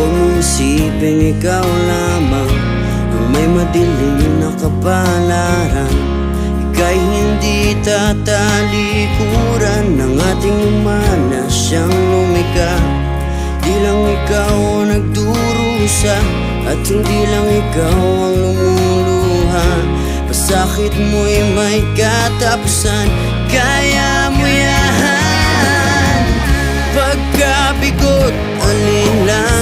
Huwag mong isipin ikaw lamang ang may madilim na kapalaran. Ika'y hindi tatalikuran ng ating umana siyang lumika. Di lang ikaw ang nagdurusa at hindi lang ikaw ang lumuluha. Pasakit mo'y may katapusan, kaya mo yan. Pagkabigot, alinlangan